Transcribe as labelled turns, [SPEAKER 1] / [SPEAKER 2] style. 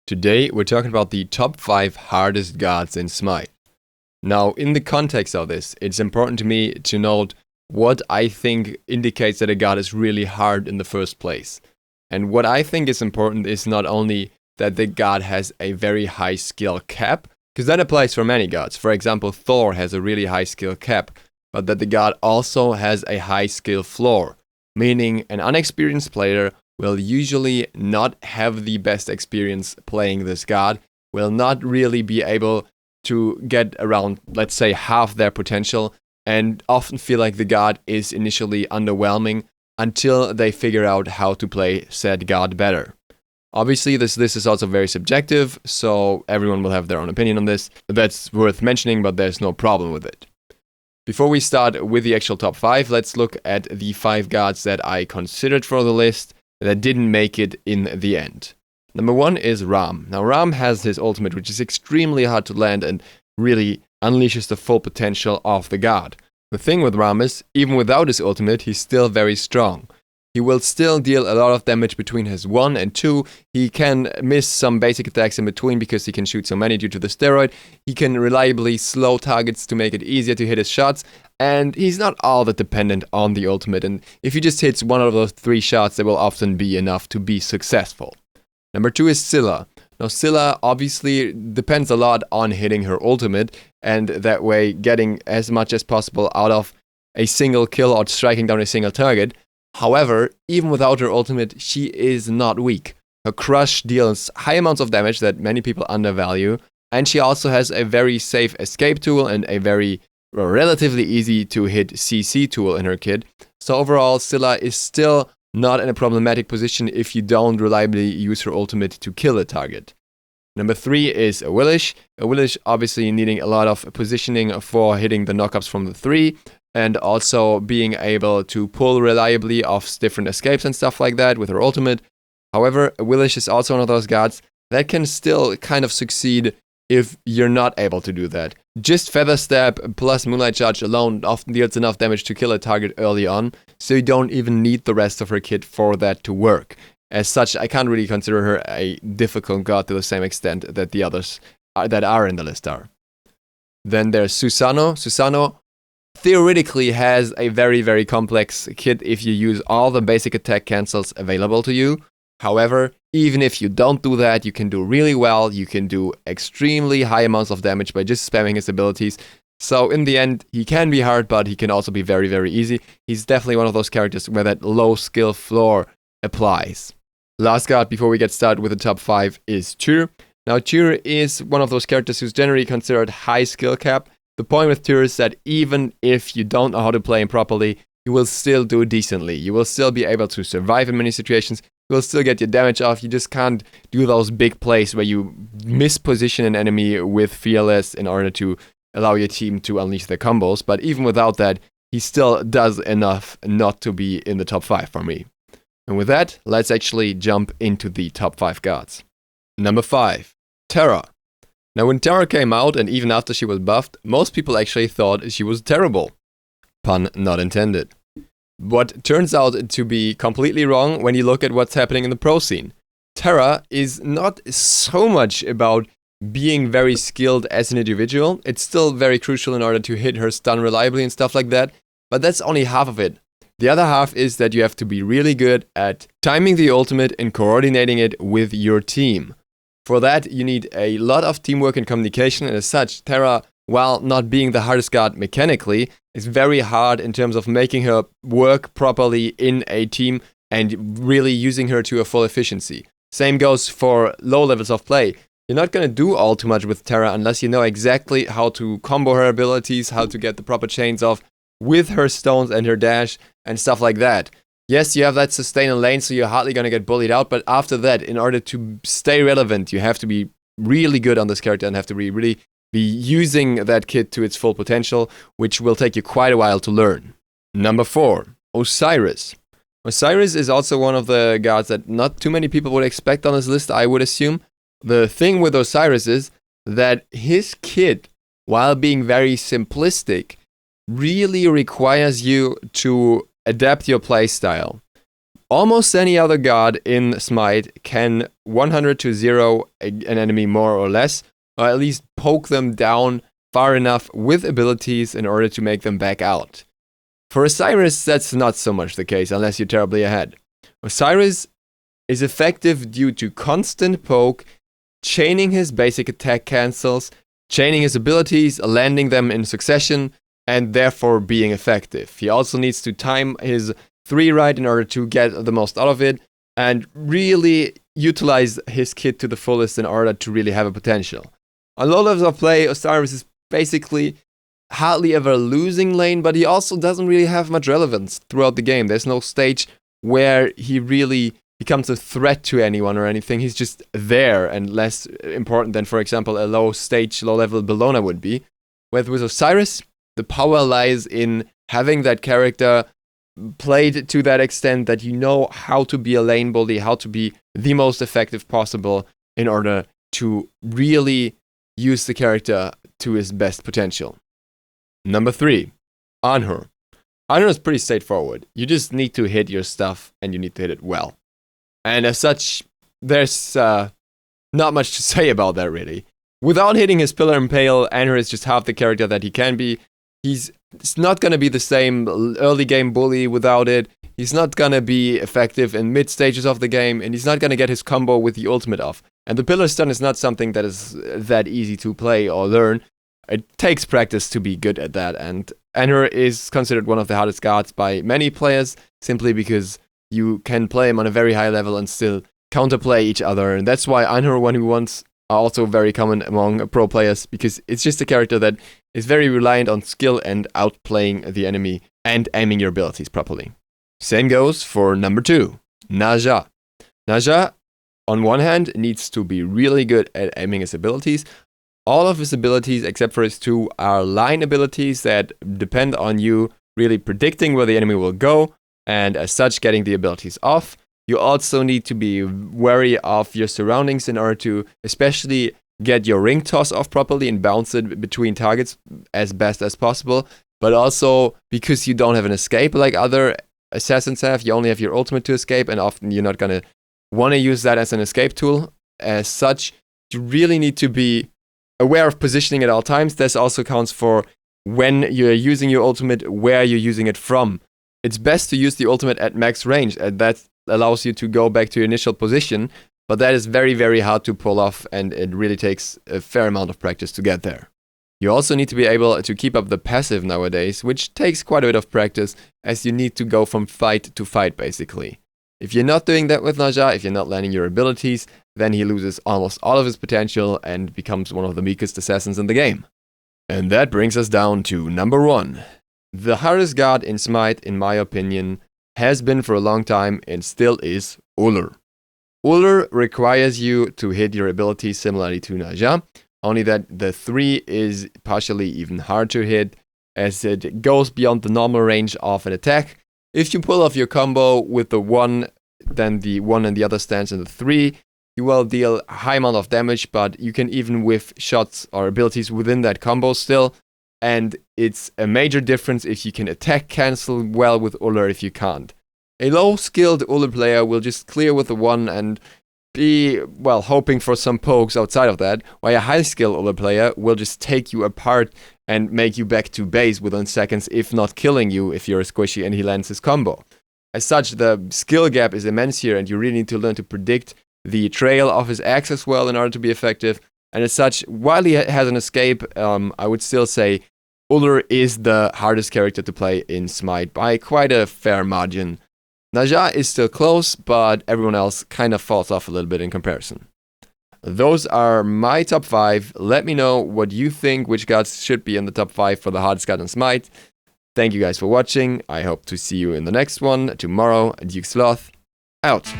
[SPEAKER 1] Today we're talking about the top 5 hardest gods in Smite. Now, in the context of this, it's important to me to note what I think indicates that a god is really hard in the first place. And what I think is important is not only that the god has a very high skill cap, because that applies for many gods. For example, Thor has a really high skill cap, but that the god also has a high skill floor, meaning an unexperienced player will usually not have the best experience playing this god, will not really be able to get around, let's say, half their potential, and often feel like the god is initially underwhelming until they figure out how to play said god better. Obviously, this is also very subjective, so everyone will have their own opinion on this. That's worth mentioning, but there's no problem with it. Before we start with the actual top 5, let's look at the 5 gods that I considered for the list that didn't make it in the end. Number 1 is Ram. Now, Ram has his ultimate, which is extremely hard to land and really unleashes the full potential of the god. The thing with Ram is, even without his ultimate, he's still very strong. He will still deal a lot of damage between his 1 and 2. He can miss some basic attacks in between because he can shoot so many due to the steroid. He can reliably slow targets to make it easier to hit his shots. And he's not all that dependent on the ultimate. And if he just hits one of those 3 shots, that will often be enough to be successful. Number 2 is Scylla. Now, Scylla obviously depends a lot on hitting her ultimate, and that way getting as much as possible out of a single kill or striking down a single target. However, even without her ultimate, she is not weak. Her crush deals high amounts of damage that many people undervalue, and she also has a very safe escape tool and a very relatively easy to hit CC tool in her kit. So overall, Scylla is still not in a problematic position if you don't reliably use her ultimate to kill a target. Number 3 is Awilish. Awilish obviously needing a lot of positioning for hitting the knockups from the 3, and also being able to pull reliably off different escapes and stuff like that with her ultimate. However, Awilish is also one of those gods that can still kind of succeed if you're not able to do that. Just Feather Stab plus Moonlight Charge alone often deals enough damage to kill a target early on, so you don't even need the rest of her kit for that to work. As such, I can't really consider her a difficult god to the same extent that the others that are in the list are. Then there's Susano. Susano theoretically has a very, very complex kit if you use all the basic attack cancels available to you. However, even if you don't do that, you can do really well. You can do extremely high amounts of damage by just spamming his abilities. So in the end, he can be hard, but he can also be very, very easy. He's definitely one of those characters where that low skill floor applies. Last god before we get started with the top 5 is Tyr. Now, Tyr is one of those characters who's generally considered high skill cap. The point with Tyr is that even if you don't know how to play him properly, you will still do decently. You will still be able to survive in many situations. You will still get your damage off. You just can't do those big plays where you misposition an enemy with Fearless in order to allow your team to unleash their combos. But even without that, he still does enough not to be in the top 5 for me. And with that, let's actually jump into the top 5 gods. Number 5, Terra. Now, when Terra came out, and even after she was buffed, most people actually thought she was terrible. Pun not intended. What turns out to be completely wrong when you look at what's happening in the pro scene. Terra is not so much about being very skilled as an individual. It's still very crucial in order to hit her stun reliably and stuff like that, but that's only half of it. The other half is that you have to be really good at timing the ultimate and coordinating it with your team. For that, you need a lot of teamwork and communication, and as such, Terra, while not being the hardest god mechanically, is very hard in terms of making her work properly in a team and really using her to a full efficiency. Same goes for low levels of play. You're not going to do all too much with Terra unless you know exactly how to combo her abilities, how to get the proper chains off with her stones and her dash and stuff like that. Yes, you have that sustain and lane, so you're hardly going to get bullied out, but after that, in order to stay relevant, you have to be really good on this character and have to really be using that kit to its full potential, which will take you quite a while to learn. Number 4, Osiris. Osiris is also one of the gods that not too many people would expect on this list, I would assume. The thing with Osiris is that his kit, while being very simplistic, really requires you to adapt your playstyle. Almost any other god in Smite can 100 to 0 an enemy more or less, or at least poke them down far enough with abilities in order to make them back out. For Osiris, that's not so much the case unless you're terribly ahead. Osiris is effective due to constant poke, chaining his basic attack cancels, chaining his abilities, landing them in succession, and therefore being effective. He also needs to time his 3 right in order to get the most out of it, and really utilize his kit to the fullest in order to really have a potential. On low levels of play, Osiris is basically hardly ever losing lane, but he also doesn't really have much relevance throughout the game. There's no stage where he really becomes a threat to anyone or anything. He's just there and less important than, for example, a low level Bellona would be. With Osiris, the power lies in having that character played to that extent that you know how to be a lane bully, how to be the most effective possible in order to really use the character to his best potential. Number 3, Anhur. Anhur is pretty straightforward. You just need to hit your stuff and you need to hit it well. And as such, there's not much to say about that really. Without hitting his Pillar Impale, Anhur is just half the character that he can be. It's not going to be the same early game bully without it. He's not going to be effective in mid stages of the game, and he's not going to get his combo with the ultimate off. And the Pillar Stun is not something that is that easy to play or learn. It takes practice to be good at that, and Anhur is considered one of the hardest gods by many players, simply because you can play him on a very high level and still counterplay each other, and that's why Anhur 1v1s are also very common among pro players, because it's just a character that is very reliant on skill and outplaying the enemy and aiming your abilities properly. Same goes for number 2, Naja. Naja, on one hand, needs to be really good at aiming his abilities. All of his abilities, except for his 2, are line abilities that depend on you really predicting where the enemy will go, and as such getting the abilities off. You also need to be wary of your surroundings in order to especially get your ring toss off properly and bounce it between targets as best as possible. But also, because you don't have an escape like other assassins have, you only have your ultimate to escape, and often you're not going to want to use that as an escape tool. As such, you really need to be aware of positioning at all times. This also counts for when you're using your ultimate, where you're using it from. It's best to use the ultimate at max range, and that allows you to go back to your initial position, but that is very, very hard to pull off, and it really takes a fair amount of practice to get there. You also need to be able to keep up the passive nowadays, which takes quite a bit of practice, as you need to go from fight to fight, basically. If you're not doing that with Naja, if you're not landing your abilities, then he loses almost all of his potential and becomes one of the weakest assassins in the game. And that brings us down to number 1. The hardest god in Smite, in my opinion, has been for a long time and still is Ullr. Ullr requires you to hit your abilities similarly to Naja, only that the 3 is partially even hard to hit, as it goes beyond the normal range of an attack. If you pull off your combo with the 1, then the 1 and the other stands in the 3, you will deal a high amount of damage, but you can even whiff shots or abilities within that combo still. And it's a major difference if you can attack cancel well with Ullr if you can't. A low-skilled Ullr player will just clear with the 1 and be, well, hoping for some pokes outside of that, while a high-skilled Ullr player will just take you apart and make you back to base within seconds, if not killing you if you're a squishy and he lands his combo. As such, the skill gap is immense here, and you really need to learn to predict the trail of his axe as well in order to be effective. And as such, while he has an escape, I would still say Ullr is the hardest character to play in Smite by quite a fair margin. Naja is still close, but everyone else kind of falls off a little bit in comparison. Those are my top 5. Let me know what you think, which gods should be in the top 5 for the hardest god in Smite. Thank you guys for watching. I hope to see you in the next one tomorrow. DukeSloth, out.